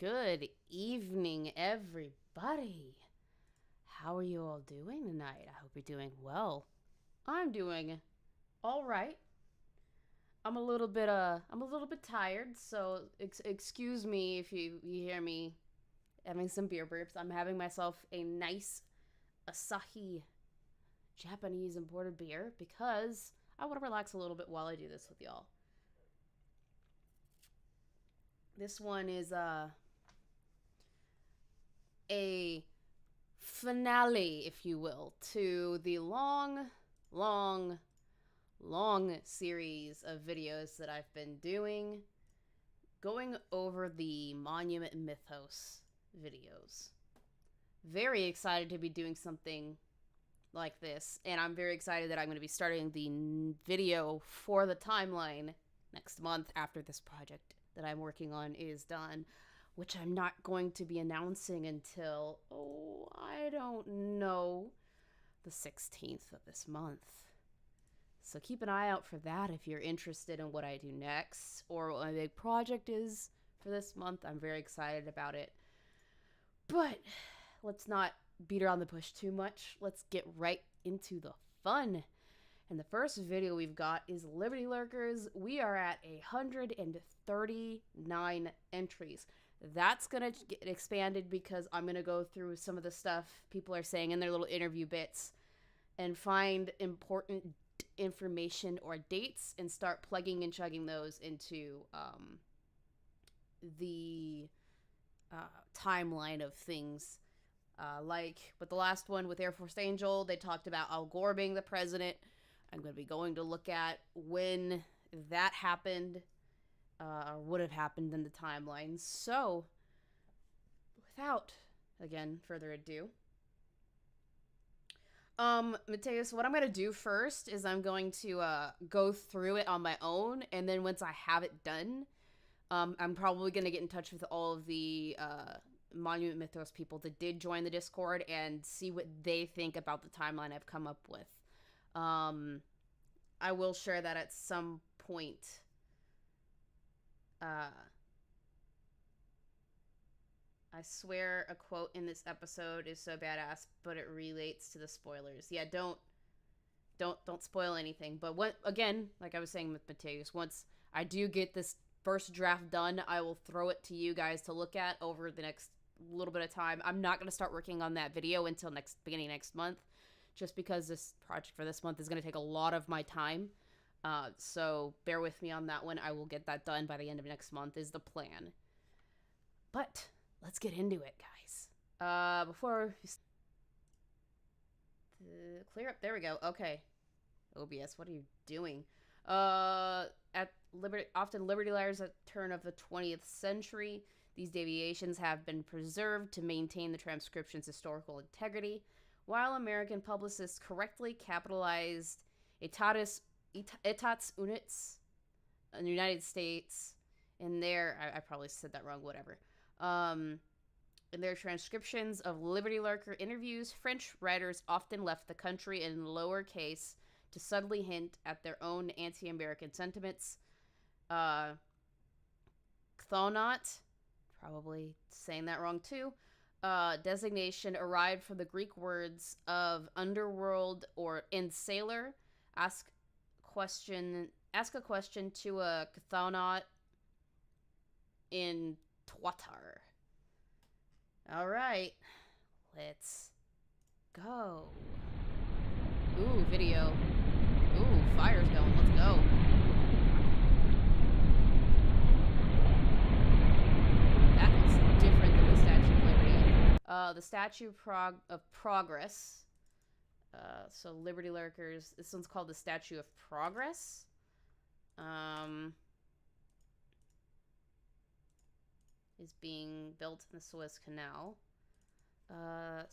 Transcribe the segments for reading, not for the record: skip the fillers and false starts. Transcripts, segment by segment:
Good evening, everybody. How are you all doing tonight? I hope you're doing well. I'm doing all right. I'm a little bit tired, so excuse me if you hear me having some beer burps. I'm having myself a nice Asahi Japanese imported beer because I want to relax a little bit while I do this with y'all. This one is a finale, if you will, to the long series of videos that I've been doing going over the Monument Mythos videos. Very excited to be doing something like this, and I'm very excited that I'm going to be starting the video for the timeline next month after this project that I'm working on is done, which I'm not going to be announcing until, I don't know, the 16th of this month. So keep an eye out for that if you're interested in what I do next or what my big project is for this month. I'm very excited about it. But let's not beat around the bush too much. Let's get right into the fun. And the first video we've got is Liberty Lurkers. We are at 139 entries. That's going to get expanded because I'm going to go through some of the stuff people are saying in their little interview bits and find important information or dates and start plugging and chugging those into the timeline of things. Like with the last one with Air Force Angel, they talked about Al Gore being the president. I'm going to be going to look at when that happened or would have happened in the timeline. So, without, again, further ado, Mateus, what I'm going to do first is I'm going to go through it on my own, and then once I have it done, I'm probably going to get in touch with all of the Monument Mythos people that did join the Discord and see what they think about the timeline I've come up with. I will share that at some point. I swear a quote in this episode is so badass, but it relates to the spoilers. Yeah, don't spoil anything. But what, again, like I was saying with Mateus, once I do get this first draft done, I will throw it to you guys to look at over the next little bit of time. I'm not going to start working on that video until beginning next month, just because this project for this month is going to take a lot of my time. So bear with me on that one. I will get that done by the end of next month is the plan. But let's get into it, guys. Before clear up, there we go. Okay, OBS, what are you doing? Often Liberty liars at turn of the 20th century. These deviations have been preserved to maintain the transcription's historical integrity, while American publicists correctly capitalized etats units in the United States in their, I probably said that wrong, whatever. In their transcriptions of Liberty Lurker interviews, French writers often left the country in lowercase to subtly hint at their own anti-American sentiments. Chthonot, probably saying that wrong too, designation arrived from the Greek words of underworld or in sailor. Ask a question to a chthonot in twatar. All right, let's go. Ooh, video. Ooh, fire's going. Let's go. That is different than the Statue of Liberty. The Statue of Progress. So Liberty Lurkers. This one's called the Statue of Progress. Is being built in the Suez Canal. The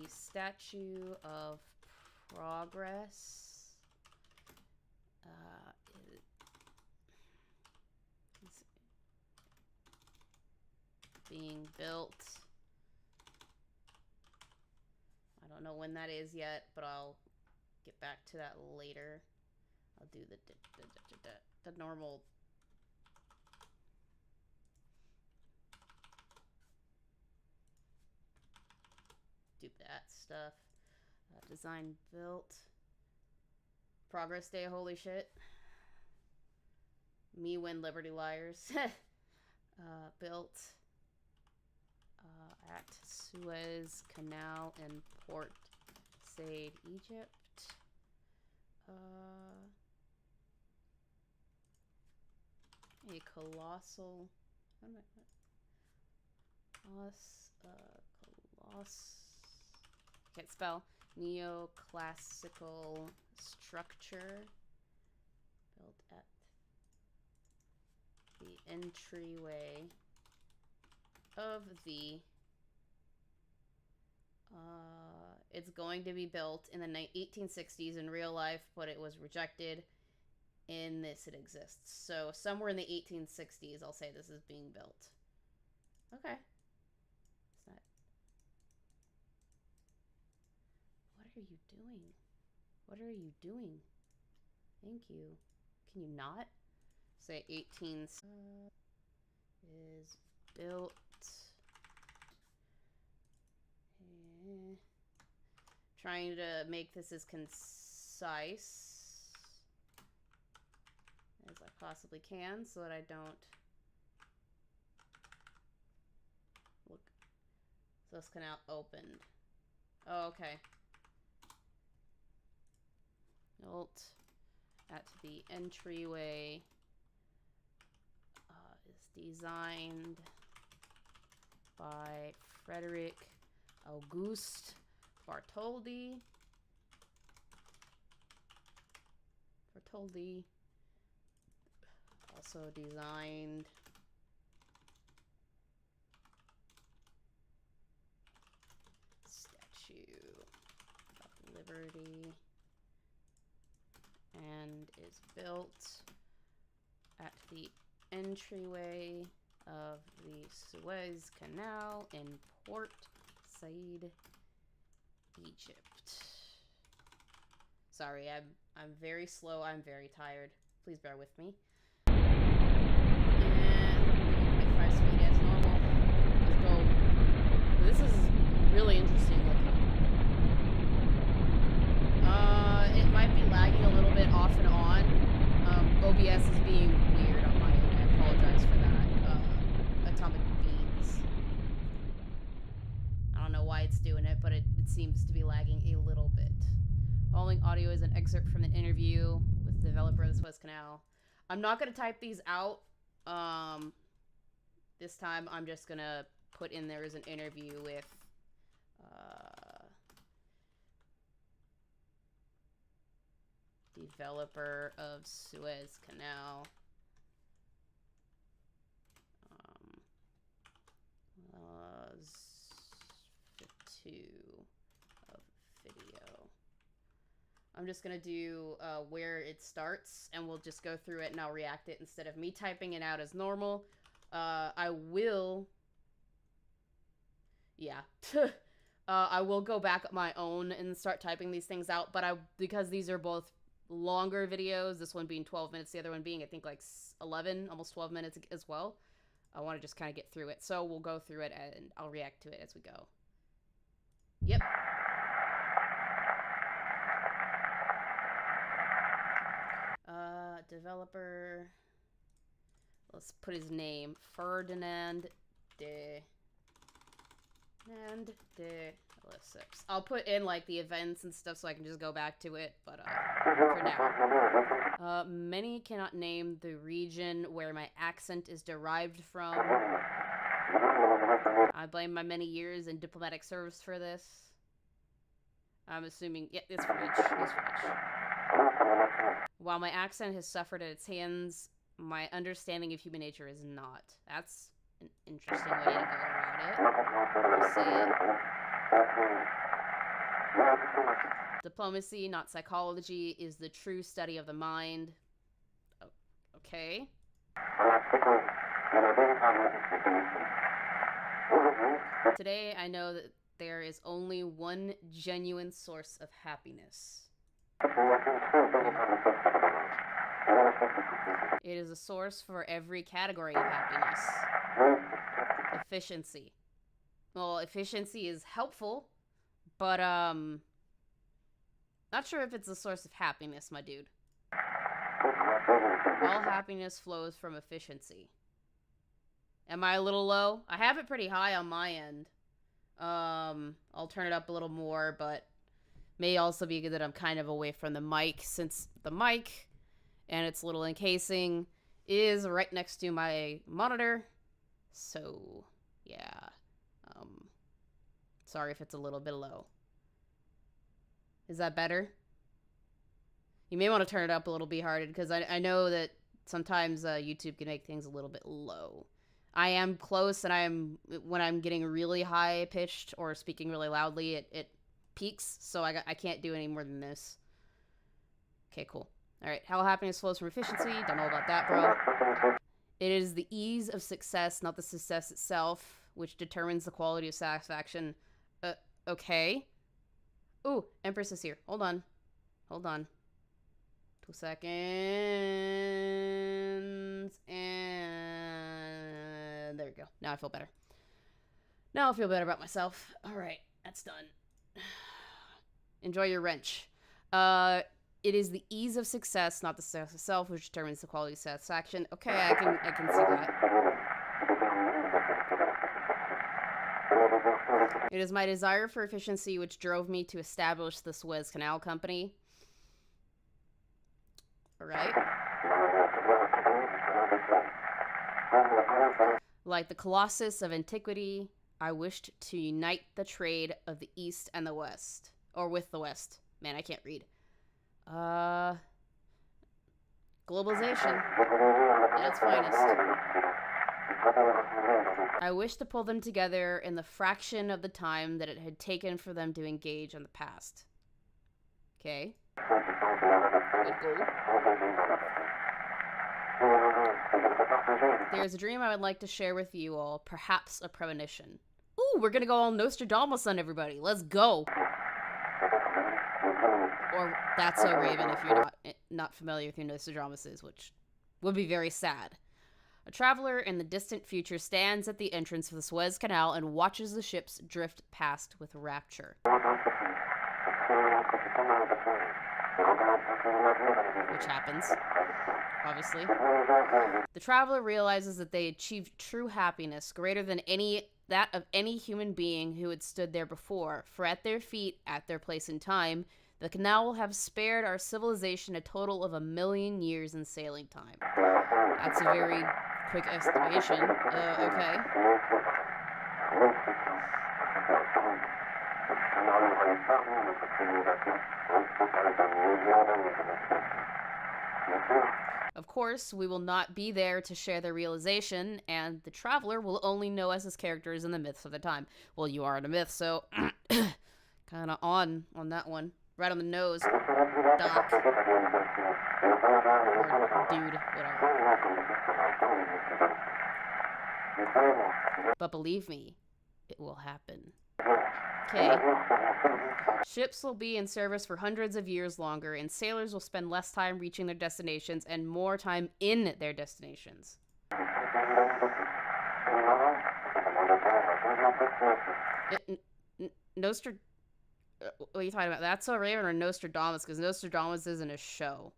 Statue of Progress is being built. I don't know when that is yet, but I'll get back to that later. I'll do the normal do that stuff. Design built. Progress day, holy shit. Me win Liberty Liars. Built at Suez Canal in Port Said, Egypt. A colossal. Can't spell. Neoclassical structure built at the entryway of the it's going to be built in the 1860s in real life, but it was rejected. In this it exists. So somewhere in the 1860s, I'll say this is being built. Okay. It's not... What are you doing? What are you doing? Thank you. Can you not? Say 18 is built. Trying to make this as concise as I possibly can so that I don't look. So this canal opened. Oh, okay. Built at the entryway is designed by Frederick Auguste Bartholdi. Also designed Statue of Liberty and is built at the entryway of the Suez Canal in Port Said, Egypt. Sorry, I'm very slow. I'm very tired. Please bear with me. And 5 speed as normal. Let's go. This is really interesting looking. It might be lagging a little bit off and on. OBS is being weird on my end. I apologize for that. Atomic Beans. I don't know why it's doing it, but it seems to be lagging a little bit. Following audio is an excerpt from an interview with the developer of the Suez Canal. I'm not going to type these out. This time I'm just going to put in there as an interview with developer of Suez Canal. Two of video. I'm just gonna do where it starts, and we'll just go through it and I'll react it instead of me typing it out as normal. I will go back at my own and start typing these things out, but because these are both longer videos, this one being 12 minutes, the other one being I think like 11, almost 12 minutes as well, I want to just kind of get through it. So we'll go through it and I'll react to it as we go. Yep. Developer. Let's put his name. Ferdinand de Lesseps. I'll put in like the events and stuff so I can just go back to it, but for now. Many cannot name the region where my accent is derived from. I blame my many years in diplomatic service for this. I'm assuming, yeah, it's French. It's French. While my accent has suffered at its hands, my understanding of human nature is not. That's an interesting way to go about it. I'll say it. Diplomacy, not psychology, is the true study of the mind. Oh, okay. Today, I know that there is only one genuine source of happiness. It is a source for every category of happiness. Efficiency. Well, efficiency is helpful, But, not sure if it's a source of happiness, my dude. All happiness flows from efficiency. Am I a little low? I have it pretty high on my end. I'll turn it up a little more, but may also be good that I'm kind of away from the mic, since the mic and its little encasing is right next to my monitor. So, yeah. Sorry if it's a little bit low. Is that better? You may want to turn it up a little bit harder, because I know that sometimes YouTube can make things a little bit low. I am close, and when I'm getting really high pitched or speaking really loudly, it peaks, so I can't do any more than this. Okay, cool. All right, how happiness flows from efficiency. Don't know about that, bro. It is the ease of success, not the success itself, which determines the quality of satisfaction. Okay. Ooh, Empress is here. Hold on. 2 seconds. And there we go. Now I feel better. Now I feel better about myself. All right, that's done. Enjoy your wrench. It is the ease of success, not the success itself, which determines the quality of satisfaction. Okay, I can see that. It is my desire for efficiency which drove me to establish the Suez Canal Company. Alright. Like the Colossus of antiquity, I wished to unite the trade of the East and the West. Or with the West. Man, I can't read. Globalization at its finest. I wish to pull them together in the fraction of the time that it had taken for them to engage in the past. Okay. Good goal. There's a dream I would like to share with you all, perhaps a premonition. Ooh, we're gonna go all Nostradamus on everybody. Let's go. Or That's So Raven if you're not familiar with who Nostradamus is, which would be very sad. A traveler in the distant future stands at the entrance of the Suez Canal and watches the ships drift past with rapture. Which happens, obviously. The traveler realizes that they achieved true happiness, greater than that of any human being who had stood there before, for at their feet, at their place in time, the canal will have spared our civilization a total of 1,000,000 years in sailing time. That's a very quick estimation. Okay. Of course, we will not be there to share the realization, and the traveler will only know us as characters in the myths of the time. Well, you are in a myth, so kind of on that one. Right on the nose. Doc. Or dude, whatever. But believe me, it will happen. Okay. Ships will be in service for hundreds of years longer, and sailors will spend less time reaching their destinations and more time in their destinations. What are you talking about? That's So Raven or Nostradamus? Because Nostradamus isn't a show.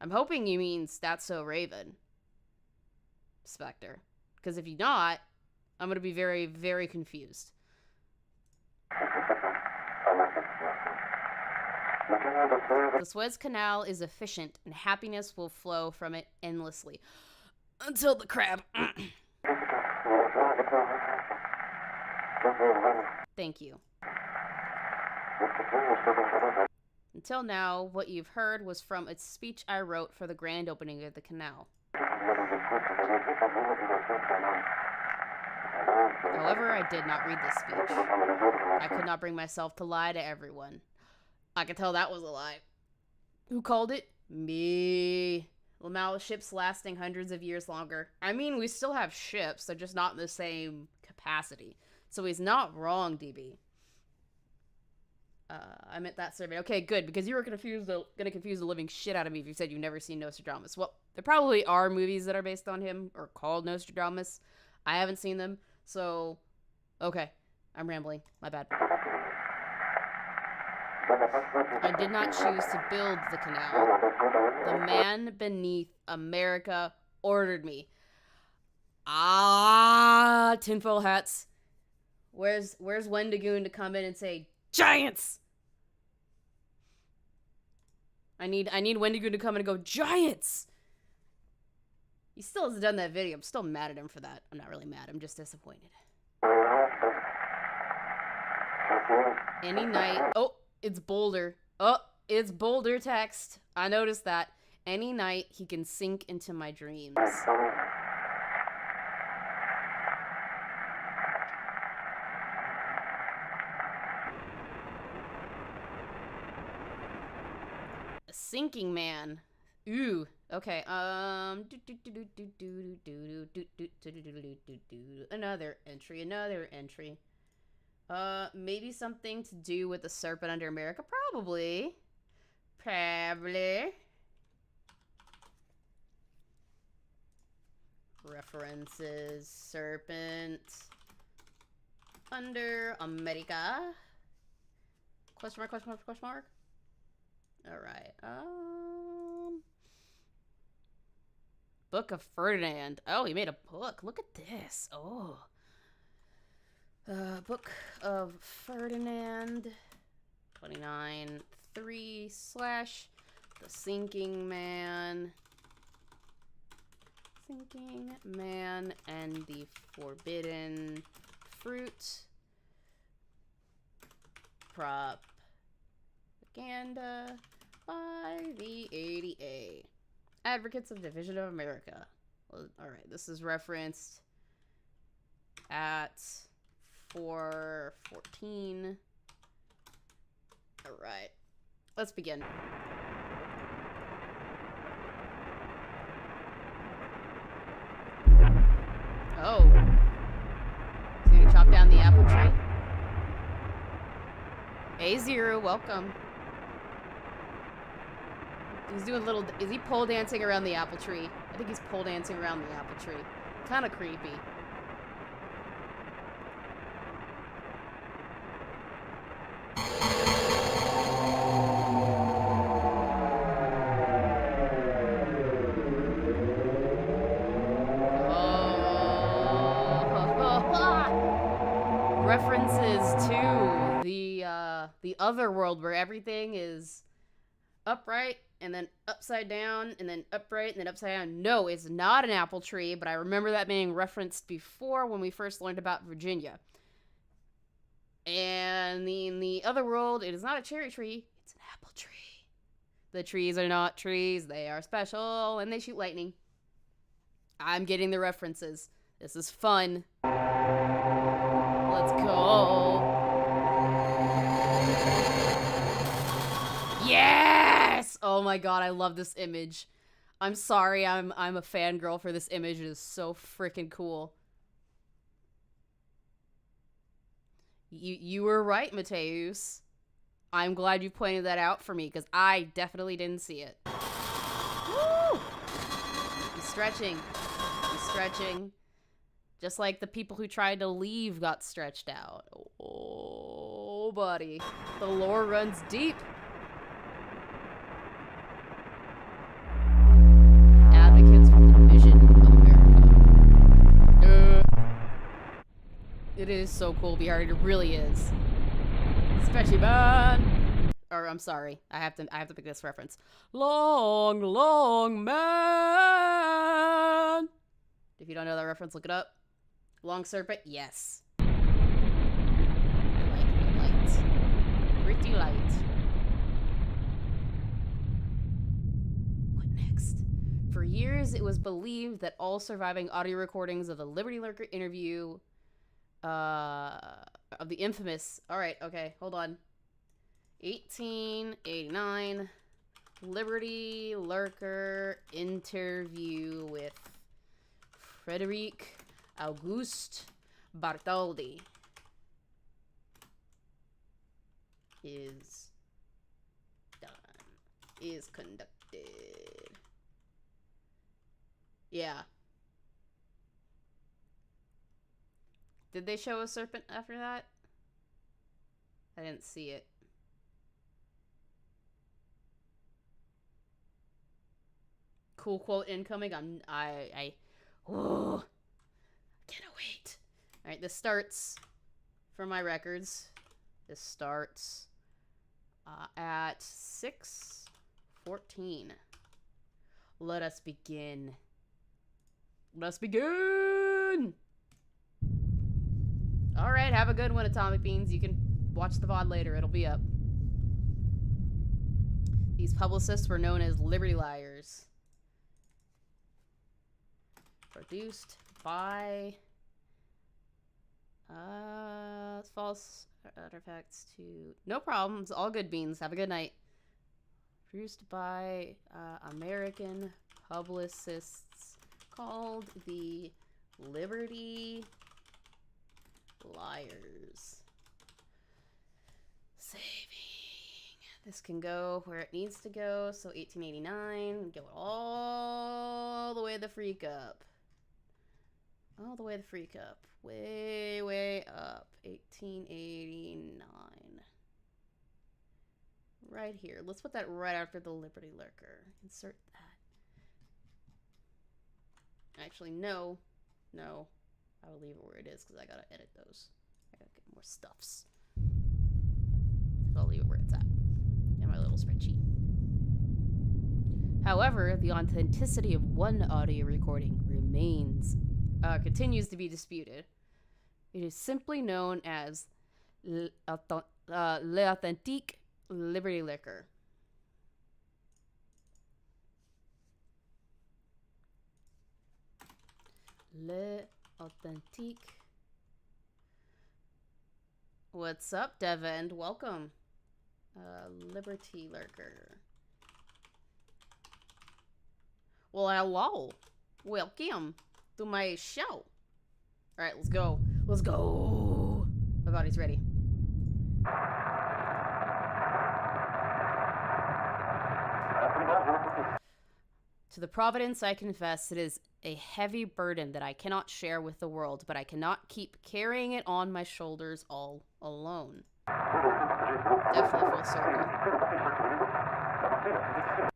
I'm hoping you mean That's So Raven, Spectre. Because if you're not, I'm going to be very, very confused. The Suez Canal is efficient, and happiness will flow from it endlessly. Until the crab. Thank you. Until now, what you've heard was from a speech I wrote for the grand opening of the canal. However, I did not read this speech. I could not bring myself to lie to everyone. I could tell that was a lie. Who called it? Me. Well, now ships lasting hundreds of years longer. I mean, we still have ships, they're just not in the same capacity. So he's not wrong, DB. I meant that survey. Okay, good, because you were gonna confuse the living shit out of me if you said you've never seen Nostradamus. Well, there probably are movies that are based on him, or called Nostradamus. I haven't seen them, so... Okay, I'm rambling. My bad. I did not choose to build the canal. The man beneath America ordered me. Ah, tinfoil hats. Where's Wendigoon to come in and say, giants? I need Wendigoon to come in and go, giants! He still hasn't done that video. I'm still mad at him for that. I'm not really mad. I'm just disappointed. Any night. Oh, it's Boulder. Oh, it's Boulder text. I noticed that. Any night he can sink into my dreams. A sinking man. Ooh. Okay. Another entry. Maybe something to do with the serpent under America? Probably. References, serpent under America. Question mark. Alright, Book of Ferdinand. Oh, he made a book. Look at this. Oh. Book of Ferdinand. 29.3 / The Sinking Man. Sinking Man and the Forbidden Fruit. Propaganda by the ADA. Advocates of Division of America. Well, alright, this is referenced at 4:14. Alright, let's begin. Oh. He's gonna chop down the apple tree. A0, welcome. He's doing little... Is he pole dancing around the apple tree? I think he's pole dancing around the apple tree. Kind of creepy. References to the other world where everything is upright and then upside down and then upright and then upside down. No, it's not an apple tree, but I remember that being referenced before when we first learned about Virginia. And in the other world, it is not a cherry tree, it's an apple tree. The trees are not trees, they are special, and they shoot lightning. I'm getting the references. This is fun. Let's go. Yes! Oh my god, I love this image. I'm sorry, I'm a fangirl for this image. It is so freaking cool. You were right, Mateus. I'm glad you pointed that out for me, because I definitely didn't see it. Woo! He's stretching. He's stretching. Just like the people who tried to leave got stretched out. Oh, buddy. The lore runs deep. Advocates for the Division of America. It is so cool behind. It really is. Especially man. Or I'm sorry. I have to pick this reference. Long, long man. If you don't know that reference, look it up. Long serpent, yes. I like the light. Pretty light. What next? For years, it was believed that all surviving audio recordings of the Liberty Lurker interview, of the infamous... Alright, okay, hold on. 1889, Liberty Lurker interview with Frederic Auguste Bartholdi is done. Is conducted. Yeah. Did they show a serpent after that? I didn't see it. cool quote incoming. Oh, cannot wait. All right, this starts for my records. This starts at 6:14. Let us begin. Let us begin. All right, have a good one, Atomic Beans. You can watch the VOD later. It'll be up. These publicists were known as Liberty Liars. Produced by false artifacts to no problems. All good, Beans. Have a good night. Produced by American publicists called the Liberty Liars. Saving. This can go where it needs to go. So 1889. Go all the way the freak up. All the way the freak up. Way, way up. 1889. Right here. Let's put that right after the Liberty Lurker. Insert that. Actually, no. No. I will leave it where it is because I gotta edit those. I gotta get more stuffs. So I'll leave it where it's at. In my little spreadsheet. However, the authenticity of one audio recording continues to be disputed. It is simply known as L'Authentique Liberty Liquor. L'Authentique. What's up, Devin? Welcome. Liberty Lurker. Well, hello. Welcome to my show. Alright, let's go. Let's go. My body's ready. To the Providence I confess, it is a heavy burden that I cannot share with the world, but I cannot keep carrying it on my shoulders all alone. Definitely full circle.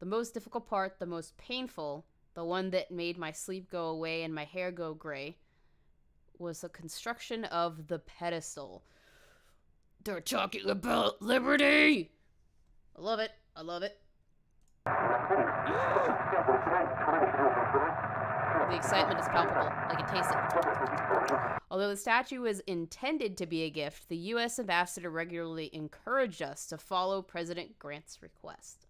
The most difficult part, the most painful, the one that made my sleep go away and my hair go gray, was the construction of the pedestal. They're talking about liberty! I love it. I love it. The excitement is palpable. I can taste it. Although the statue was intended to be a gift, the U.S. ambassador regularly encouraged us to follow President Grant's request.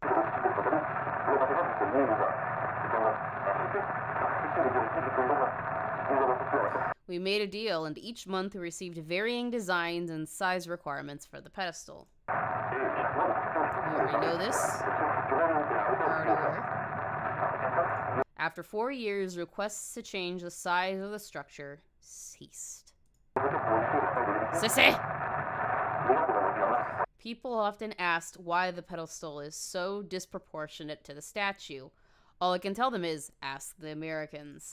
We made a deal, and each month we received varying designs and size requirements for the pedestal. You already know this. Already were. After 4 years, requests to change the size of the structure ceased. Sissy! People often asked why the pedestal is so disproportionate to the statue. All I can tell them is, ask the Americans.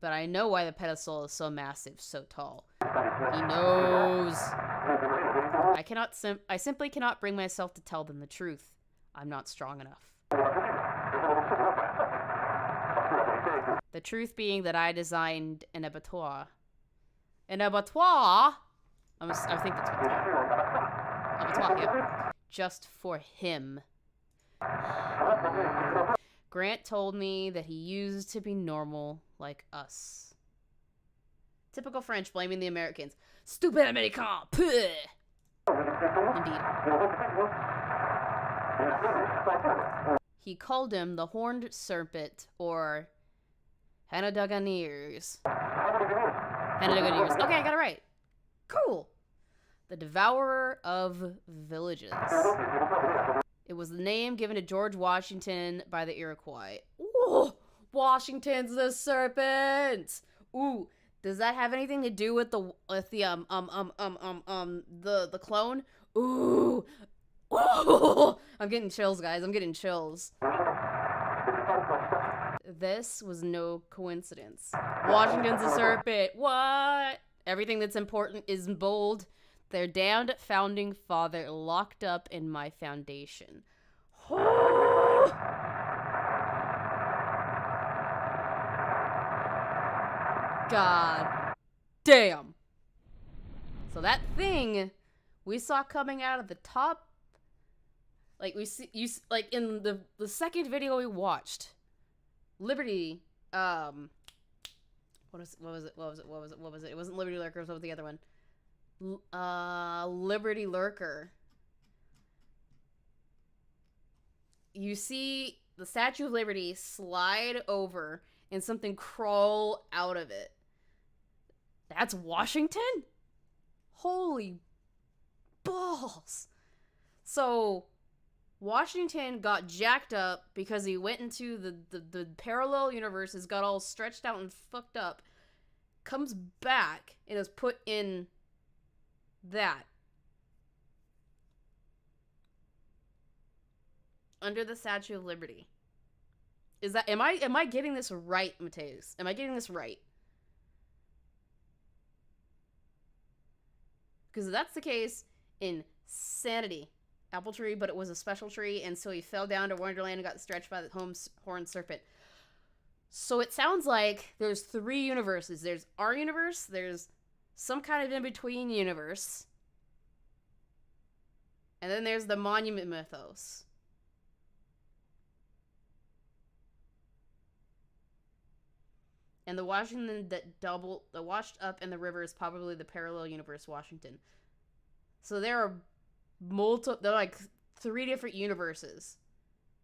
But I know why the pedestal is so massive, so tall. He knows. I simply cannot bring myself to tell them the truth. I'm not strong enough. The truth being that I designed an abattoir. An abattoir? I think that's what it's called. Abattoir, yep. Just for him. Grant told me that he used to be normal like us. Typical French blaming the Americans. Stupid American! Puh! Indeed. He called him the Horned Serpent, or Hanadaganiers. Hanadaganiers. Okay, I got it right. Cool. The Devourer of Villages. It was the name given to George Washington by the Iroquois. Ooh, Washington's the serpent. Ooh, does that have anything to do with the clone? Ooh, ooh, I'm getting chills, guys. I'm getting chills. This was no coincidence. Washington's a serpent. What? Everything that's important is in bold. Their damned founding father locked up in my foundation. God damn. So that thing we saw coming out of the top, like we see you like in the second video we watched, Liberty, what was it? It wasn't Liberty Lurkers. What was the other one? Liberty Lurker. You see the Statue of Liberty slide over and something crawl out of it. That's Washington? Holy balls. So Washington got jacked up because he went into the parallel universes, got all stretched out and fucked up, comes back and is put in that. Under the Statue of Liberty. Is that, am I getting this right, Mateus? Am I getting this right? Because if that's the case, insanity. Apple tree, but it was a special tree, and so he fell down to Wonderland and got stretched by the horned serpent. So it sounds like there's 3 universes. There's our universe, there's some kind of in-between universe, and then there's the Monument Mythos. And the Washington that washed up in the river is probably the parallel universe Washington. So there are there are like 3 different universes.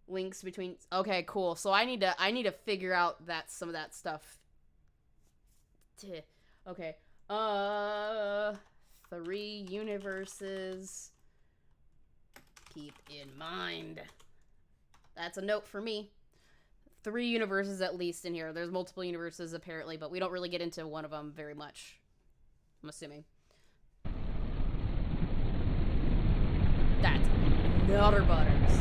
Links between. Okay, cool. So I need to figure out some of that stuff. Okay. 3 universes. Keep in mind. That's a note for me. 3 universes at least in here. There's multiple universes apparently, but we don't really get into one of them very much. I'm assuming. That's Nutter Butters.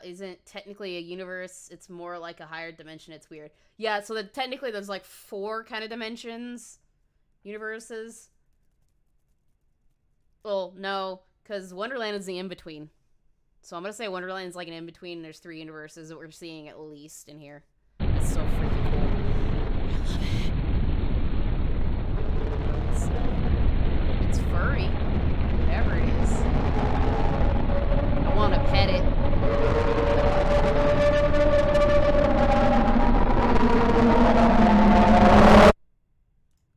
Isn't technically a universe? It's more like a higher dimension. It's weird. Yeah, so technically there's like 4 kind of dimensions. Universes. Well, no, because Wonderland is the in-between. So I'm going to say Wonderland is like an in-between, and there's 3 universes that we're seeing at least in here. That's so freaking cool. I love it. It's furry. Whatever it is. I want to pet it.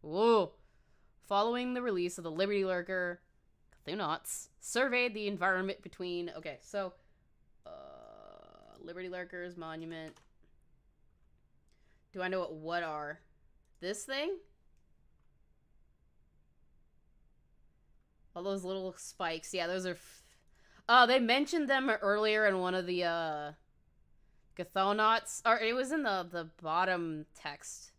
Whoa. Following the release of the Liberty Lurker, Thunauts surveyed the environment between. Okay, so Liberty Lurkers, Monument. Do I know what are? This thing? All those little spikes. Yeah, those are. They mentioned them earlier in one of the Chthonauts. Or it was in the bottom text.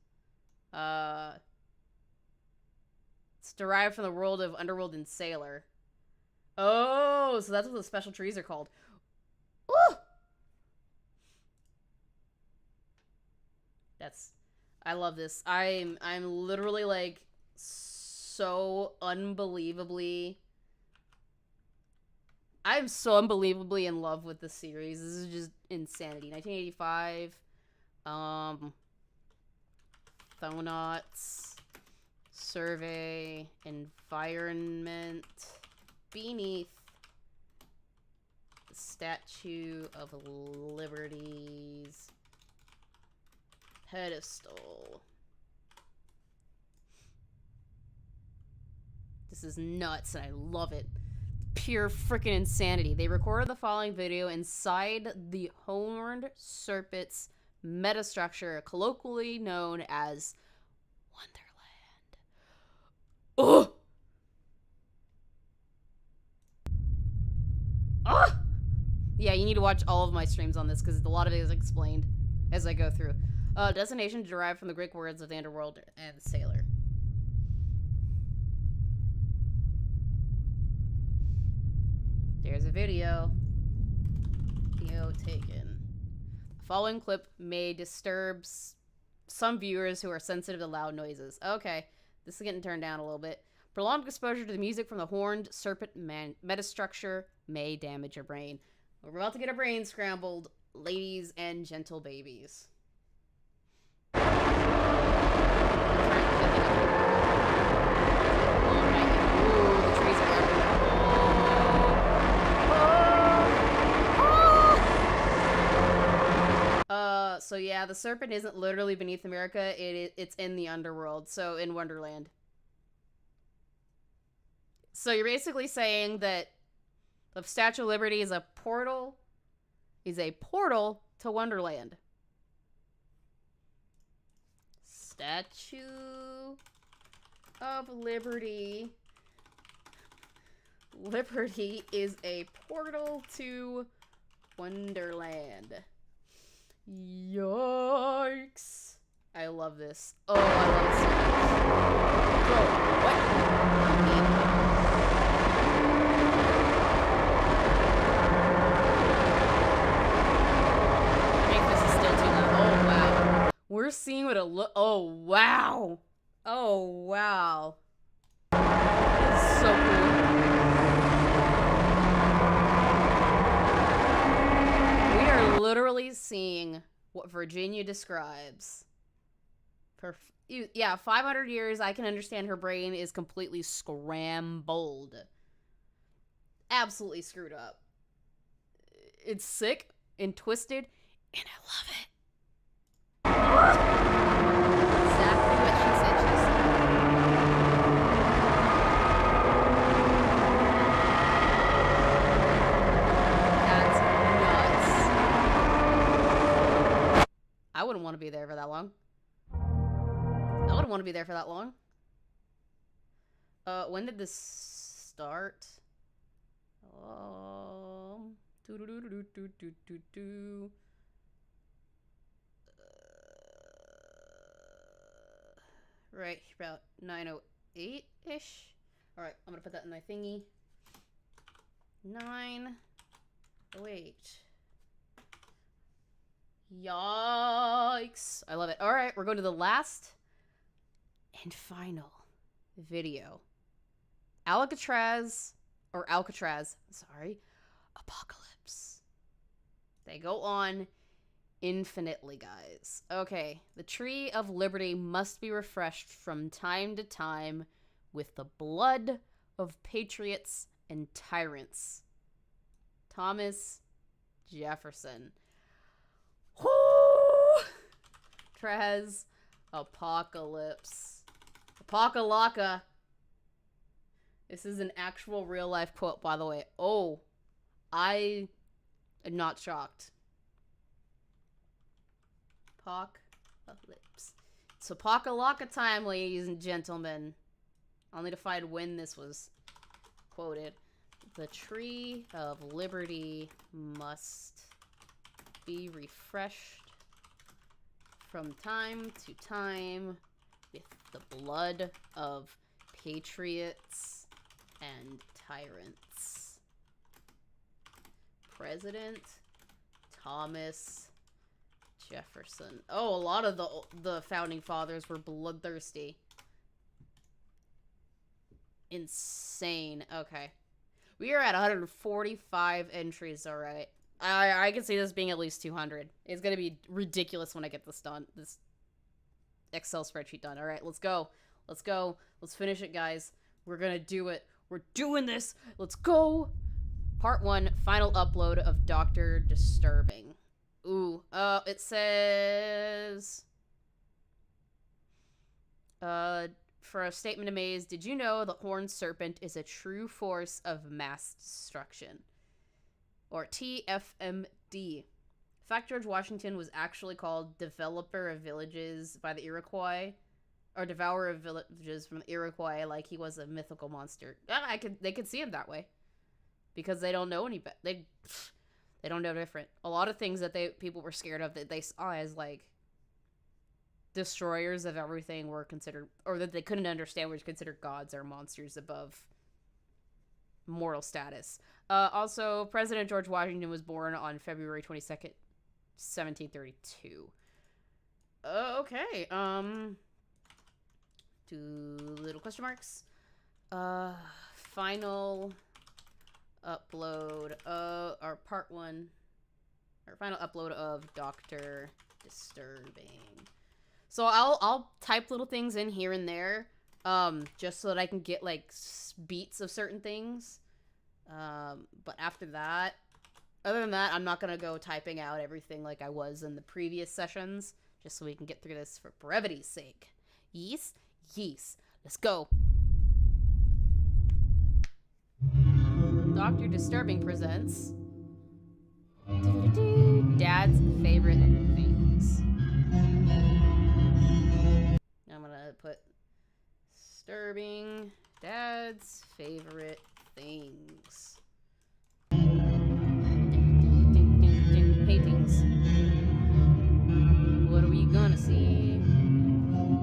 It's derived from the world of Underworld and Sailor. Oh, so that's what the special trees are called. Woo! I love this. I'm literally like so unbelievably. I'm so unbelievably in love with this series. This is just insanity. 1985. Thonauts. Survey. Environment. Beneath the Statue of Liberty's pedestal. This is nuts and I love it. Pure freaking insanity. They recorded the following video inside the horned serpent's metastructure, colloquially known as Wonderland. Oh! Ah! Yeah, you need to watch all of my streams on this because a lot of it is explained as I go through. Destination derived from the Greek words of the underworld and sailor. There's a video. Video taken. The following clip may disturb some viewers who are sensitive to loud noises. Okay. This is getting turned down a little bit. Prolonged exposure to the music from the horned serpent metastructure may damage your brain. We're about to get our brain scrambled, ladies and gentle babies. So yeah, the serpent isn't literally beneath America. It's in the underworld, so in Wonderland. So you're basically saying that the Statue of Liberty is a portal to Wonderland. Statue of Liberty. Liberty is a portal to Wonderland. Yikes. I love this. Oh, I love this so much. Bro, what? I think this is still too loud. Oh, wow. We're seeing what it look. Oh, wow. Oh, wow. This is so cool. Literally seeing what Virginia describes. Yeah, 500 years, I can understand her brain is completely scrambled. Absolutely screwed up. It's sick and twisted, and I love it. Exactly what she said she said. I wouldn't want to be there for that long. I wouldn't want to be there for that long. When did this start? Right, about 9:08-ish. Alright, I'm gonna put that in my thingy. 9:08. Yikes. I love it. Alright, we're going to the last and final video. Alcatraz, sorry, Apocalypse. They go on infinitely, guys. Okay, the Tree of Liberty must be refreshed from time to time with the blood of patriots and tyrants. Thomas Jefferson. Trez Apocalypse. Apocalypse. This is an actual real life quote, by the way. Oh, I am not shocked. Apocalypse. It's Apocalypse time, ladies and gentlemen. I'll need to find when this was quoted. The Tree of Liberty must be refreshed from time to time with the blood of patriots and tyrants. President Thomas Jefferson. Oh, a lot of the founding fathers were bloodthirsty. Insane. Okay. We are at 145 entries, alright. I can see this being at least 200. It's gonna be ridiculous when I get this done. This Excel spreadsheet done. Alright, let's go. Let's go. Let's finish it, guys. We're gonna do it. We're doing this. Let's go. Part 1, final upload of Dr. Disturbing. Ooh, it says... for a statement of Maze, did you know the horned serpent is a true force of mass destruction? Or TFMD. In fact, George Washington was actually called Developer of Villages by the Iroquois. Or Devourer of Villages from the Iroquois, like he was a mythical monster. They could see him that way. Because they don't know any better. They don't know different. A lot of things that people were scared of that they saw as, like, destroyers of everything were considered, or that they couldn't understand were considered gods or monsters above moral status. Also, President George Washington was born on February 22nd, 1732. Okay, Two little question marks. Final upload of, or part 1, or final upload of Dr. Disturbing. So I'll type little things in here and there, just so that I can get like beats of certain things. But after that, other than that, I'm not gonna go typing out everything like I was in the previous sessions, just so we can get through this for brevity's sake. Yes, yes. Let's go. Dr. Disturbing presents Dad's Favorite Things. I'm gonna put Disturbing Dad's Favorite Things. Paintings. What are we gonna see?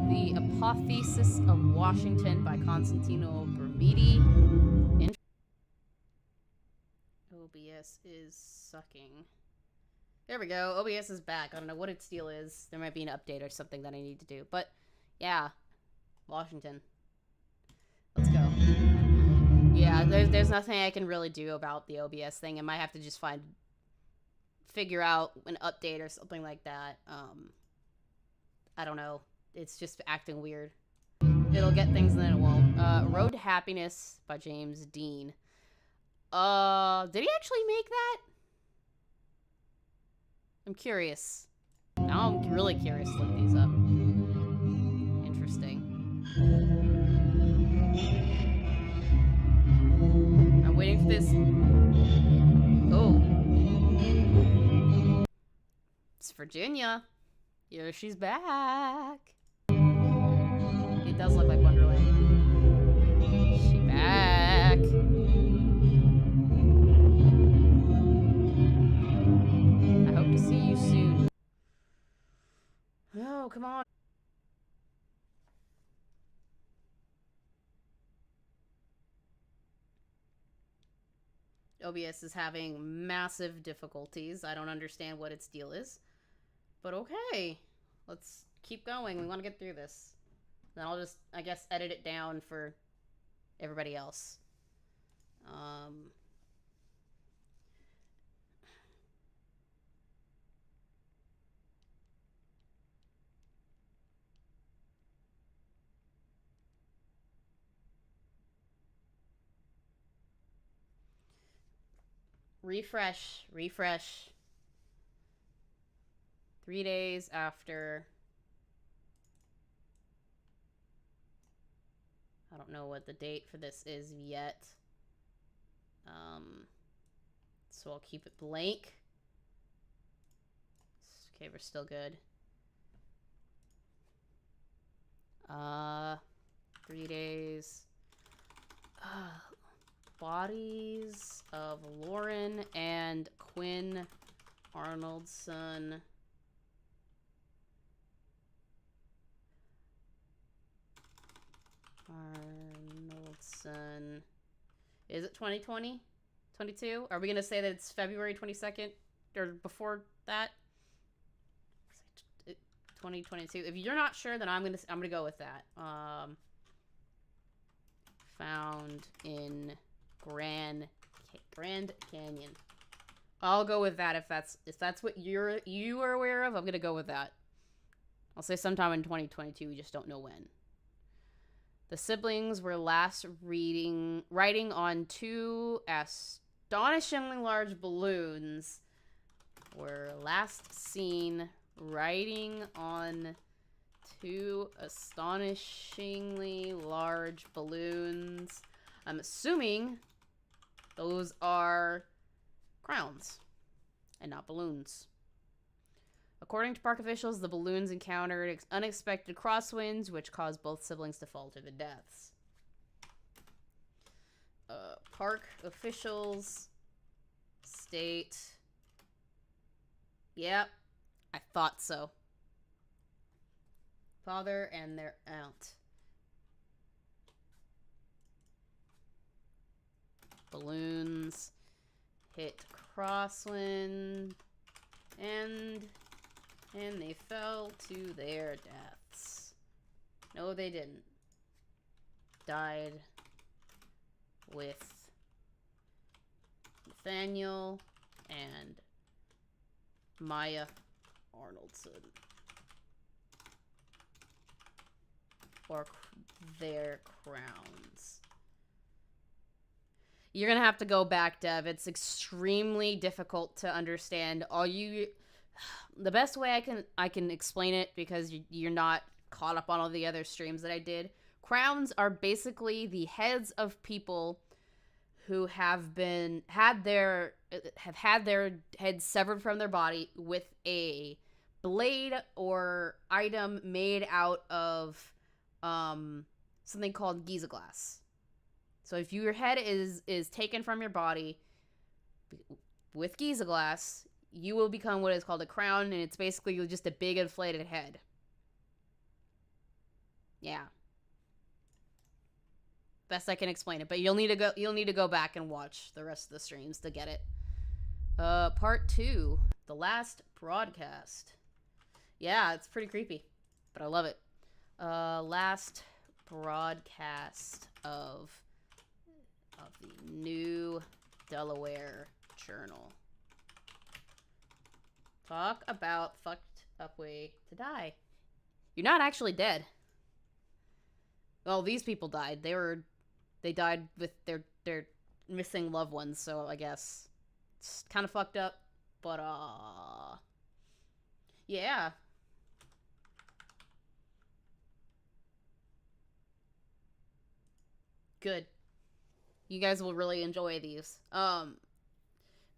The Apotheosis of Washington by Constantino Bermidi. OBS is sucking. There we go. OBS is back. I don't know what its deal is. There might be an update or something that I need to do. But, yeah. Washington. Let's go. Yeah, there's nothing I can really do about the OBS thing. I might have to just figure out an update or something like that. I don't know. It's just acting weird. It'll get things and then it won't. Road to Happiness by James Dean. Did he actually make that? I'm curious. Now I'm really curious to look these up. Interesting. I'm waiting for this. Oh. It's Virginia. Yeah, she's back. It does look like Wonderland. She's back. I hope to see you soon. Oh, come on. OBS is having massive difficulties. I don't understand what its deal is. But okay. Let's keep going. We want to get through this. Then I'll just, I guess, edit it down for everybody else. Refresh. 3 days after. I don't know what the date for this is yet. So I'll keep it blank. Okay, we're still good. 3 days. Bodies of Lauren and Quinn Arnoldson. Arnoldson. Is it 2020? 22? Are we going to say that it's February 22nd? Or before that? 2022. If you're not sure, then I'm gonna go with that. Found in Grand Canyon. I'll go with that if that's what you are aware of. I'm gonna go with that. I'll say sometime in 2022. We just don't know when. The siblings were last writing on 2 astonishingly large balloons. Were last seen writing on 2 astonishingly large balloons. I'm assuming those are crowns and not balloons. According to park officials, the balloons encountered unexpected crosswinds, which caused both siblings to fall to their deaths. Park officials state... Yep, I thought so. Father and their aunt. Balloons hit crosswind and they fell to their deaths. No, they didn't. died with Nathaniel and Maya Arnoldson. Or their crowns. You're gonna have to go back, Dev. It's extremely difficult to understand. The best way I can explain it, because you're not caught up on all the other streams that I did. Crowns are basically the heads of people who have had their heads severed from their body with a blade or item made out of something called Giza glass. So if your head is taken from your body with Giza glass, you will become what is called a crown, and it's basically just a big inflated head. Yeah. Best I can explain it, but you'll need to go back and watch the rest of the streams to get it. Part 2, the last broadcast. Yeah, it's pretty creepy, but I love it. Last broadcast of the New Delaware Journal. Talk about fucked up way to die. You're not actually dead. Well, these people died. They died with their missing loved ones, so I guess it's kind of fucked up, but yeah. Good. You guys will really enjoy these. If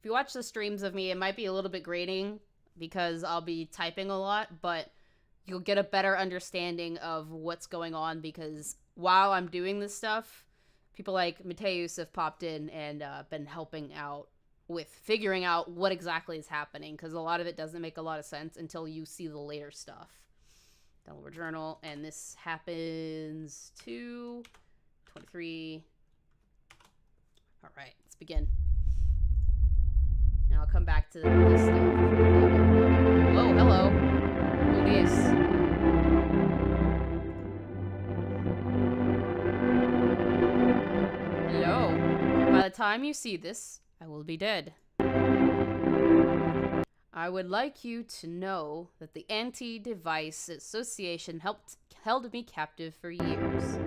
you watch the streams of me, it might be a little bit grating because I'll be typing a lot, but you'll get a better understanding of what's going on, because while I'm doing this stuff, people like Mythos have popped in and been helping out with figuring out what exactly is happening, because a lot of it doesn't make a lot of sense until you see the later stuff. Delaware Journal, and this happens 2/23. Alright, let's begin. And I'll come back to this stuff. Whoa, hello. Who is? Hello. By the time you see this, I will be dead. I would like you to know that the Anti-Device Association held me captive for years.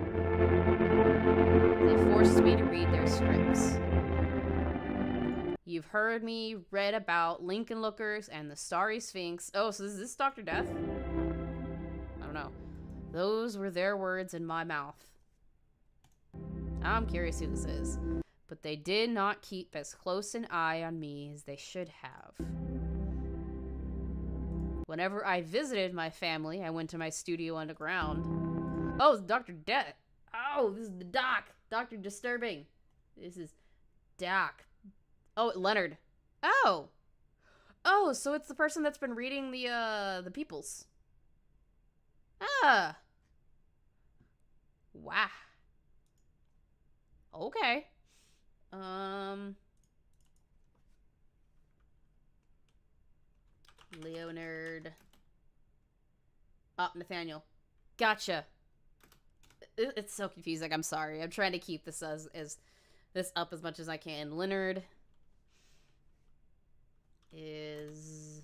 They forced me to read their scripts. You've heard me read about Lincoln Lookers and the Starry Sphinx. Oh, so is this Dr. Death? I don't know. Those were their words in my mouth. I'm curious who this is. But they did not keep as close an eye on me as they should have. Whenever I visited my family, I went to my studio underground. Oh, it's Dr. Death. Oh, this is the Doc. Dr. Disturbing. This is Doc. Oh, Leonard. Oh. Oh, so it's the person that's been reading the peoples. Ah. Wow. Okay. Leonard. Oh, Nathaniel. Gotcha. It's so confusing. I'm sorry. I'm trying to keep this as this up as much as I can. Leonard is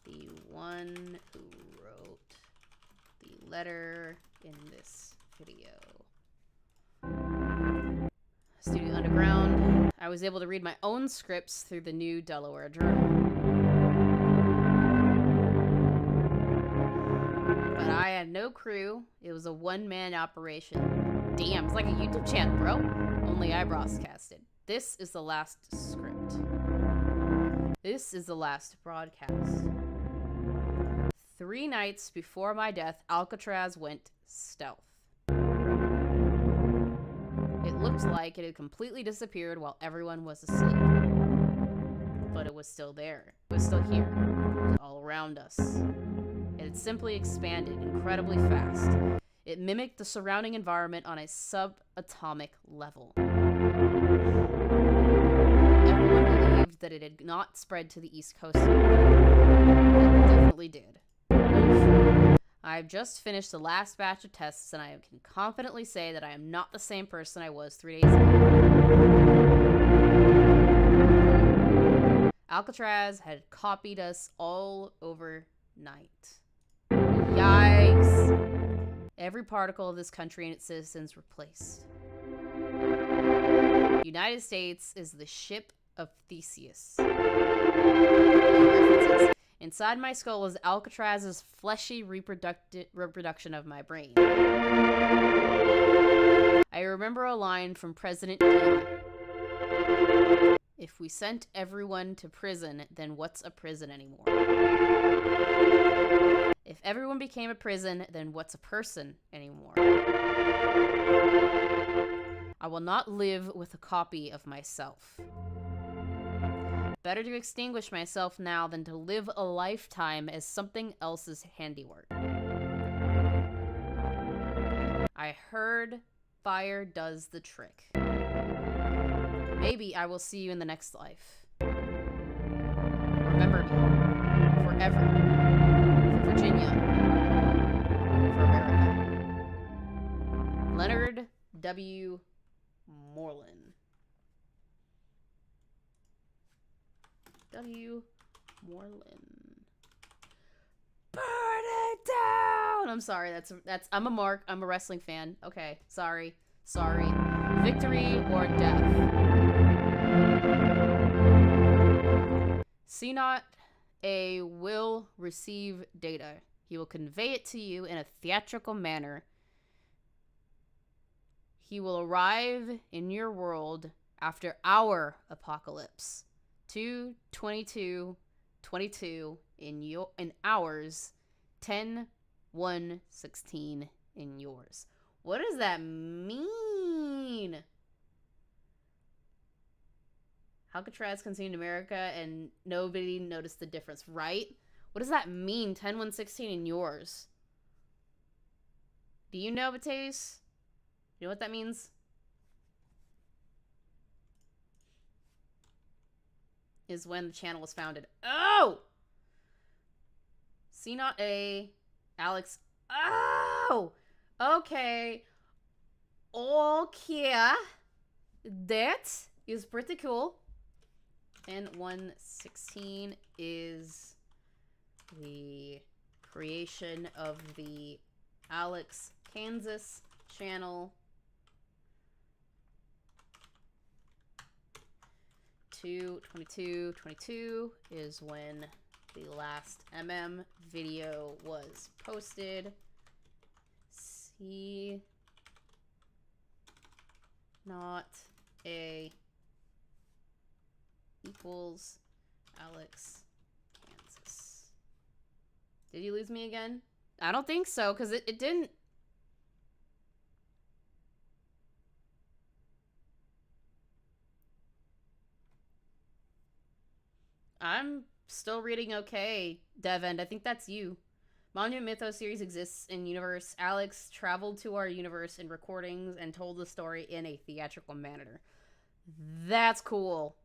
the one who wrote the letter in this video. Studio Underground. I was able to read my own scripts through the New Delaware Journal. But I had no crew. It was a one-man operation. Damn, it's like a YouTube channel, bro. Only I broadcasted. This is the last script. This is the last broadcast. 3 nights before my death, Alcatraz went stealth. It looked like it had completely disappeared while everyone was asleep. But it was still there. It was still here. It was all around us. It had simply expanded incredibly fast. It mimicked the surrounding environment on a subatomic level. Everyone believed that it had not spread to the East Coast yet. It definitely did. I've just finished the last batch of tests, and I can confidently say that I am not the same person I was 3 days ago. Alcatraz had copied us all overnight. Yikes. Every particle of this country and its citizens replaced. The United States is the ship of Theseus. References. Inside my skull is Alcatraz's fleshy reproduction of my brain. I remember a line from President King. If we sent everyone to prison, then what's a prison anymore? If everyone became a prison, then what's a person anymore? I will not live with a copy of myself. Better to extinguish myself now than to live a lifetime as something else's handiwork. I heard fire does the trick. Maybe I will see you in the next life. Remember me. Forever. For Virginia. For America. Leonard W. Moreland. W. Moreland. Burn it down! I'm sorry, that's I'm a mark. I'm a wrestling fan. Okay, sorry. Victory or death. C Not A will receive data. He will convey it to you in a theatrical manner. He will arrive in your world after our apocalypse. 2/22/22 in ours, 10/1/16 in yours. What does that mean? Alcatraz consumed America and nobody noticed the difference, right? What does that mean, 10/1/16 in yours? Do you know, Mateus? You know what that means? Is when the channel was founded. Oh! C Not A. Alex. Oh! Okay. Okay. That is pretty cool. And 1/16 is the creation of the Alex Kansas channel. 2/22/22 is when the last MM video was posted. C Not A equals Alex Kansas. Did you lose me again? I don't think so, because it didn't. I'm still reading okay, Devend. I think that's you. Monument Mythos series exists in universe. Alex traveled to our universe in recordings and told the story in a theatrical manner. That's cool.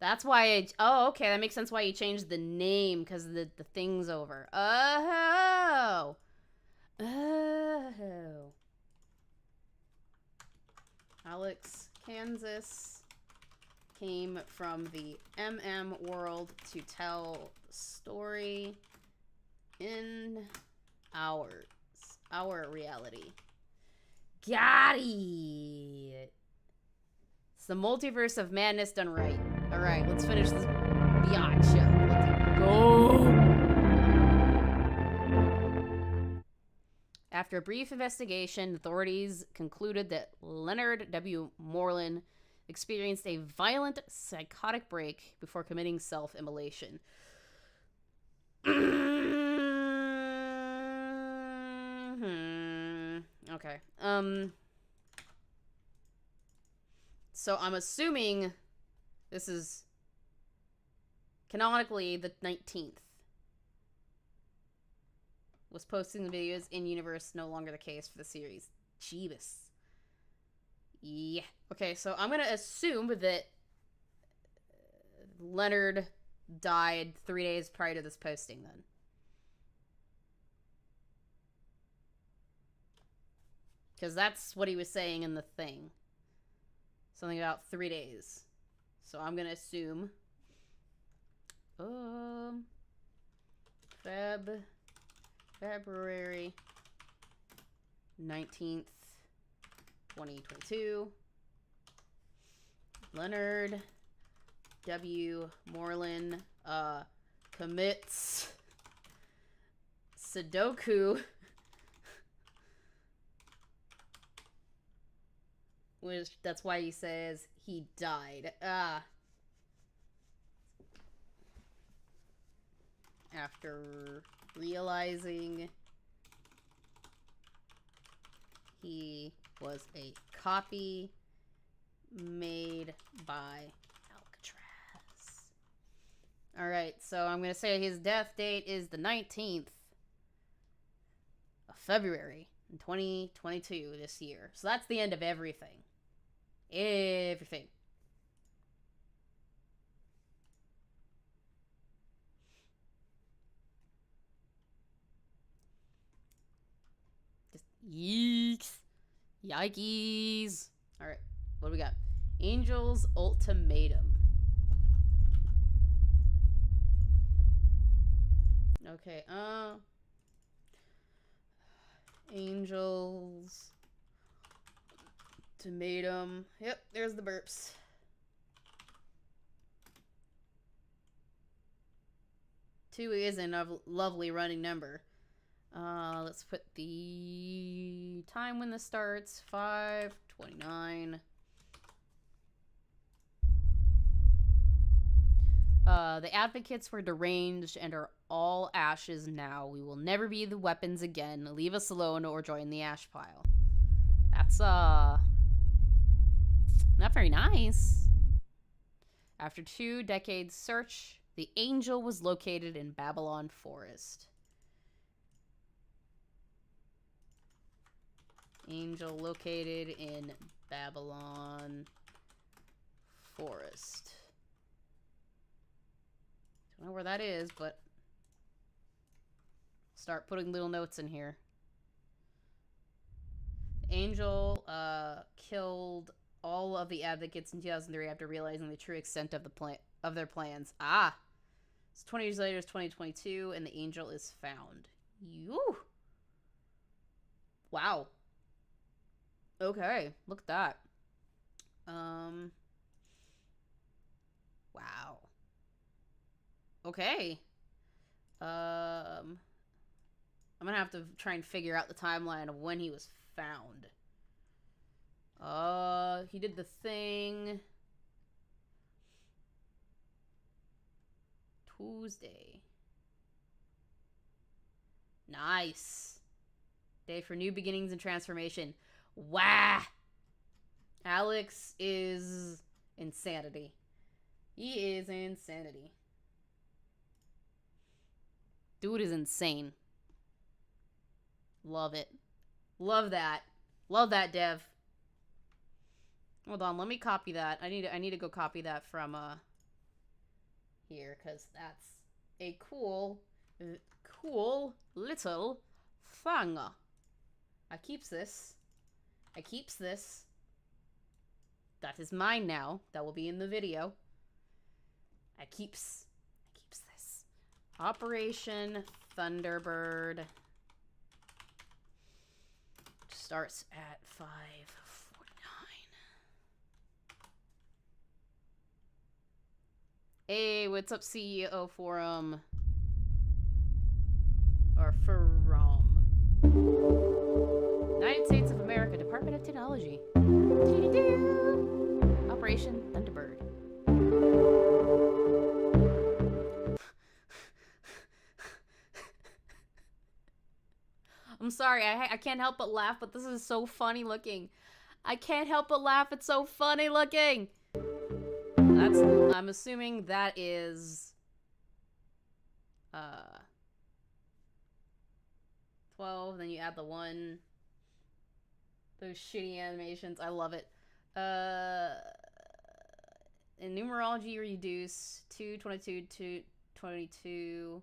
That's why oh, okay, that makes sense why you changed the name, because the thing's over. Oh. Alex Kansas came from the MM world to tell the story in our reality. Got it. It's the multiverse of madness done right. All right, let's finish this biatch. Let's go. After a brief investigation, authorities concluded that Leonard W. Moreland experienced a violent psychotic break before committing self-immolation. Okay. So I'm assuming this is canonically the 19th. Was posting the videos in universe no longer the case for the series. Jeebus. Yeah. Okay, so I'm gonna assume that Leonard died 3 days prior to this posting then. Because that's what he was saying in the thing. Something about 3 days. So I'm gonna assume... February 19th, 2022. Leonard W. Moreland commits Sudoku, which that's why he says he died. After realizing he was a copy made by Alcatraz. Alright, so I'm going to say his death date is the 19th of February in 2022 this year. So that's the end of everything. Everything. Just yeeks. Yikes. Alright, what do we got? Angel's Ultimatum. Okay, Angel's Ultimatum. Yep, there's the burps. Two is a lovely running number. Let's put the time when this starts. 5:29. The advocates were deranged and are all ashes now. We will never be the weapons again. Leave us alone or join the ash pile. That's, not very nice. After 2 decades search, the angel was located in Babylon Forest. Angel located in Babylon Forest. Don't know where that is, but start putting little notes in here. The angel killed all of the advocates in 2003 after realizing the true extent of their plans. It's 20 years later. It's 2022, and the angel is found. Wow. Okay, look at that. Wow. Okay. I'm gonna have to try and figure out the timeline of when he was found. He did the thing Tuesday. Nice. Day for new beginnings and transformation. Wow. Alex is insanity. He is insanity. Dude is insane. Love it. Love that. Love that, Dev. Hold on, let me copy that. I need to go copy that from here, because that's a cool little thing. I keeps this. That is mine now. That will be in the video. I keeps this. Operation Thunderbird starts at 5:49. Hey, what's up, CEO Forum? Or Forum. United States of America, Department of Technology. Operation Thunderbird. I'm sorry, I can't help but laugh, but this is so funny looking. I can't help but laugh, it's so funny looking. I'm assuming that is 12, then you add the 1. Those shitty animations, I love it. In numerology, reduce 222 to 22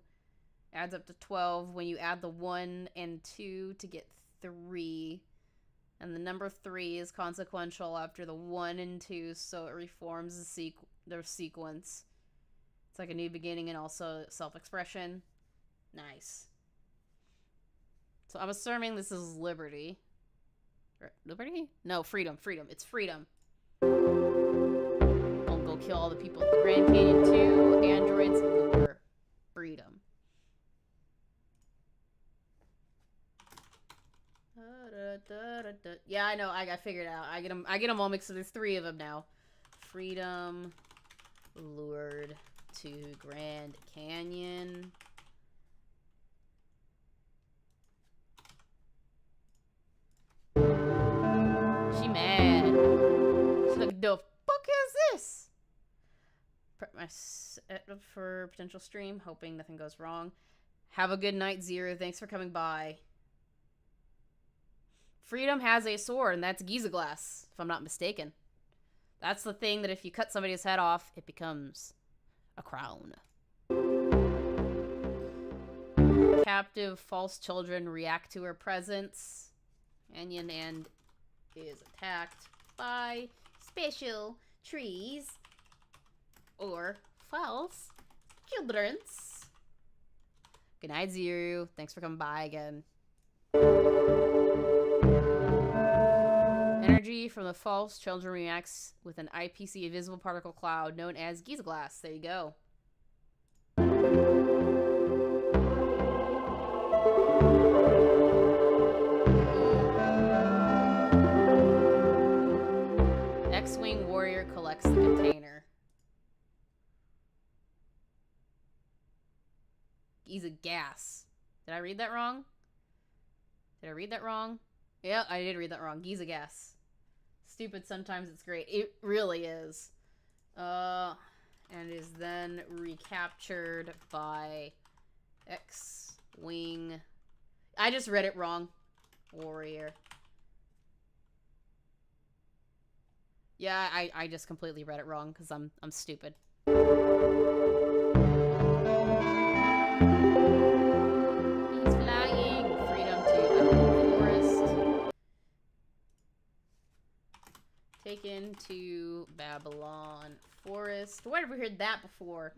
adds up to 12 when you add the 1 and 2 to get 3. And the number 3 is consequential after the 1 and 2, so it reforms the sequence. It's like a new beginning and also self-expression. Nice. So I'm assuming this is liberty. Liberty? No, freedom. Freedom. It's freedom. I'll go kill all the people at the Grand Canyon too. Androids lure. Freedom. Yeah, I know. I figured it out. I get them all mixed up. There's 3 of them now. Freedom lured to Grand Canyon. She mad. She's like, the fuck is this? Prep my set up for potential stream, hoping nothing goes wrong. Have a good night, Zero. Thanks for coming by. Freedom has a sword, and that's Giza glass, if I'm not mistaken. That's the thing that if you cut somebody's head off, it becomes a crown. Captive false children react to her presence. Canyon and is attacked by special trees or false children's. Good night, Zero. Thanks for coming by again. Energy from the false children reacts with an IPC invisible particle cloud known as Giza glass. There you go. X-Wing warrior collects the container. Giza gas. Did I read that wrong? Did I read that wrong? Yeah, I did read that wrong. Giza gas. Stupid, sometimes it's great. It really is. And is then recaptured by X-Wing. I just read it wrong. Warrior. Yeah, I just completely read it wrong because I'm stupid. He's flying. Freedom to the forest. Taken to Babylon Forest. Where have we heard that before?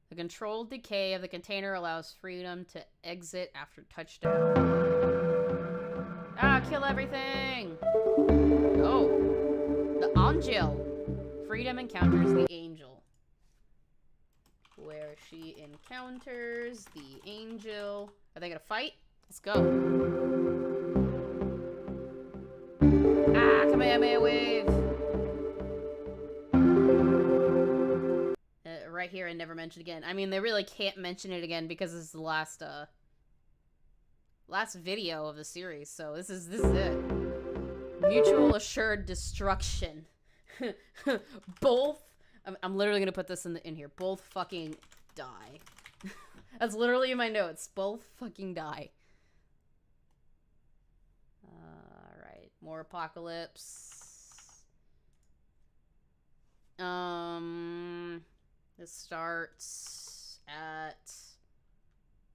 The controlled decay of the container allows freedom to exit after touchdown. Ah, kill everything! Oh. The Angel. Freedom encounters the Angel. Where she encounters the Angel. Are they gonna fight? Let's go. Ah, Kamehameha wave! Right here and never mentioned again. I mean, they really can't mention it again because this is the last video of the series. So this is it. Mutual assured destruction. Both. I'm literally gonna put this in here. Both fucking die. That's literally in my notes. Both fucking die. All right. More apocalypse. This starts at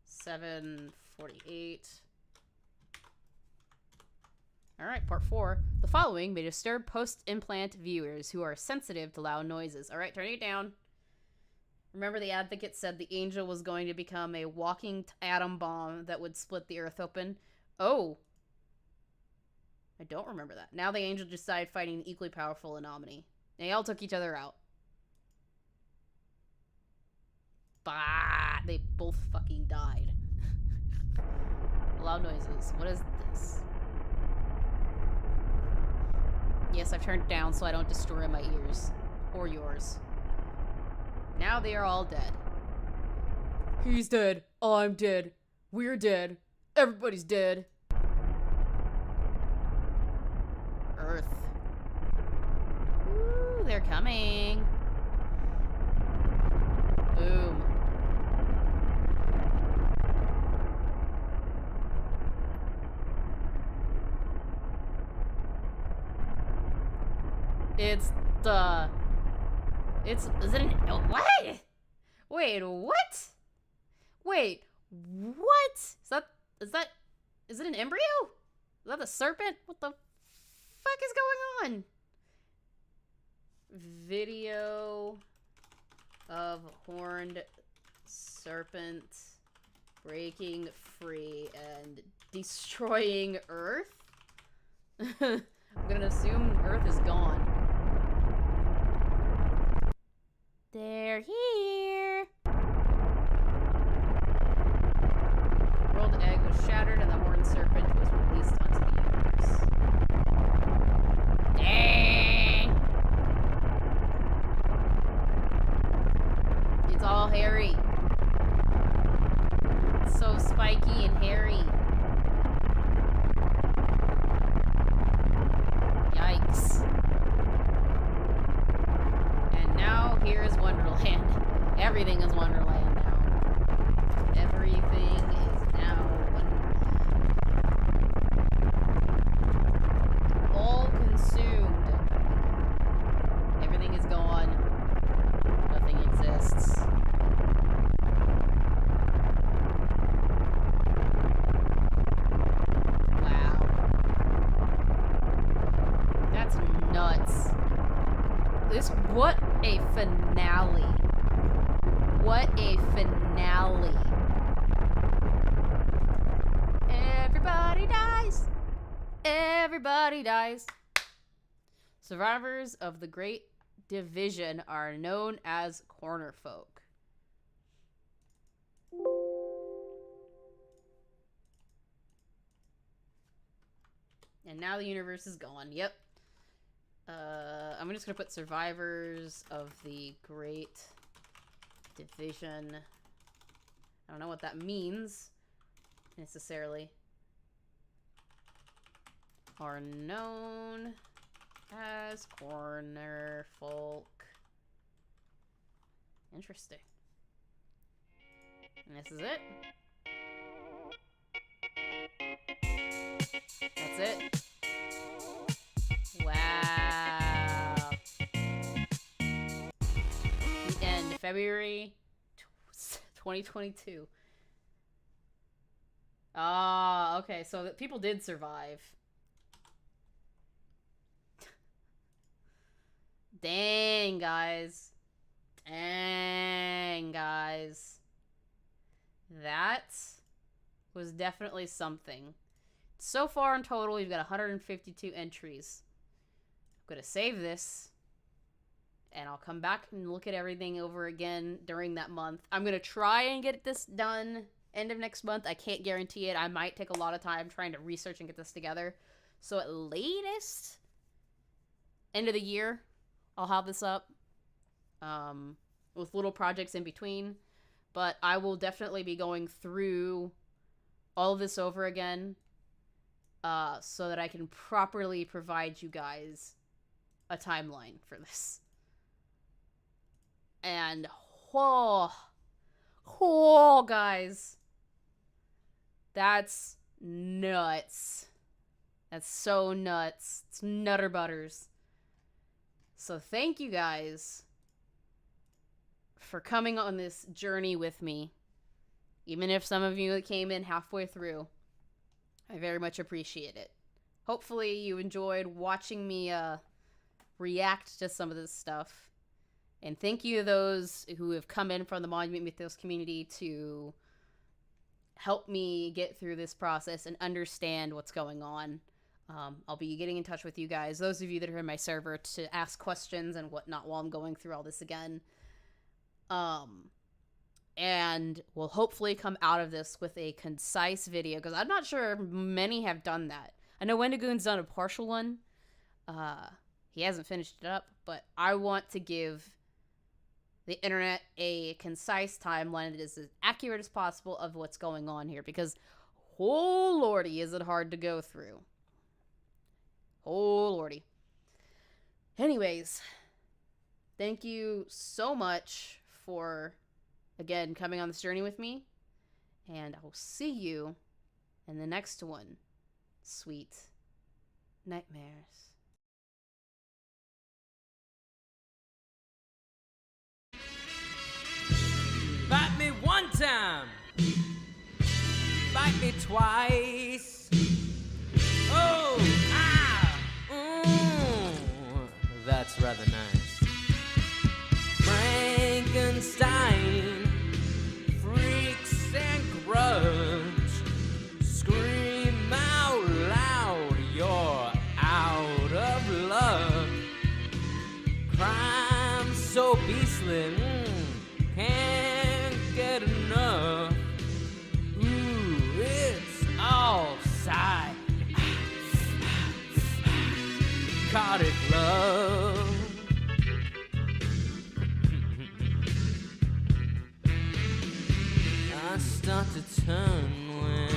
7:48. Alright, part 4. The following may disturb post-implant viewers who are sensitive to loud noises. Alright, turning it down. Remember the advocate said the Angel was going to become a walking atom bomb that would split the earth open? Oh. I don't remember that. Now the Angel just died fighting an equally powerful anomaly. They all took each other out. Bah! They both fucking died. Loud noises. What is this? Yes, I've turned it down so I don't destroy my ears. Or yours. Now they are all dead. He's dead. I'm dead. We're dead. Everybody's dead. Earth. Ooh, they're coming. Boom. It's Is it an, what? Wait, what? Wait, what? Is it an embryo? Is that the serpent? What the fuck is going on? Video of horned serpent breaking free and destroying Earth? I'm gonna assume Earth is gone. They're here. World egg was shattered and the horned serpent was released onto the universe. Dang! It's all hairy. It's so spiky and hairy. Yikes. And now here is Wonderland. Everything is Wonderland now. Everything is now Wonderland. All consumed. Everything is gone. Nothing exists. Wow. That's nuts. What a finale. What a finale. Everybody dies. Everybody dies. Survivors of the Great Division are known as corner folk. And now the universe is gone. Yep. I'm just gonna put survivors of the Great Division. I don't know what that means necessarily. Are known as corner folk. Interesting. And this is it. That's it. Wow. The end. February 2022. Ah, okay. So people did survive. Dang, guys. Dang, guys. That was definitely something. So far in total, we've got 152 entries. I'm gonna save this, and I'll come back and look at everything over again during that month. I'm gonna try and get this done end of next month. I can't guarantee it. I might take a lot of time trying to research and get this together. So at latest, end of the year, I'll have this up, with little projects in between. But I will definitely be going through all of this over again, so that I can properly provide you guys a timeline for this. And, guys. That's nuts. That's so nuts. It's nutter butters. So thank you guys for coming on this journey with me. Even if some of you came in halfway through, I very much appreciate it. Hopefully you enjoyed watching me react to some of this stuff. And thank you to those who have come in from the Monument Mythos community to help me get through this process and understand what's going on. I'll be getting in touch with you guys, those of you that are in my server, to ask questions and whatnot while I'm going through all this again. And we'll hopefully come out of this with a concise video, because I'm not sure many have done that. I know Wendigoon's done a partial one. He hasn't finished it up, but I want to give the internet a concise timeline that is as accurate as possible of what's going on here, because oh lordy, is it hard to go through. Oh lordy. Anyways, thank you so much for, again, coming on this journey with me, and I will see you in the next one. Sweet nightmares. bite me twice. Oh, ah, that's rather nice. Frankenstein freaks and grunts. Scream out loud, you're out of luck. Crime so beastly, can't get enough. Ooh, it's all psychotic love. I start to turn when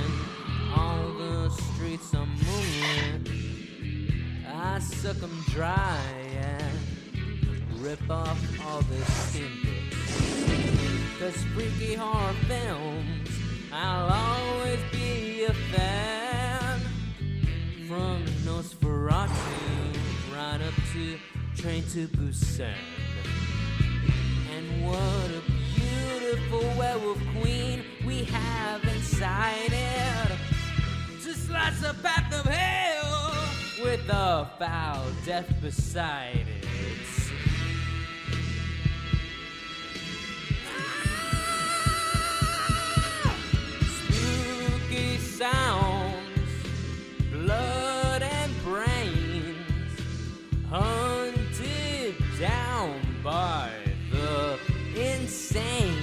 all the streets are moonlit. I suck 'em dry and rip off all the skin bits. 'Cause freaky horror films, I'll always be a fan. From Nosferatu right up to Train to Busan. And what a beautiful werewolf queen we have inside it. To slice a path of hell with a foul death beside it. Spooky sounds, blood and brains, hunted down by the insane.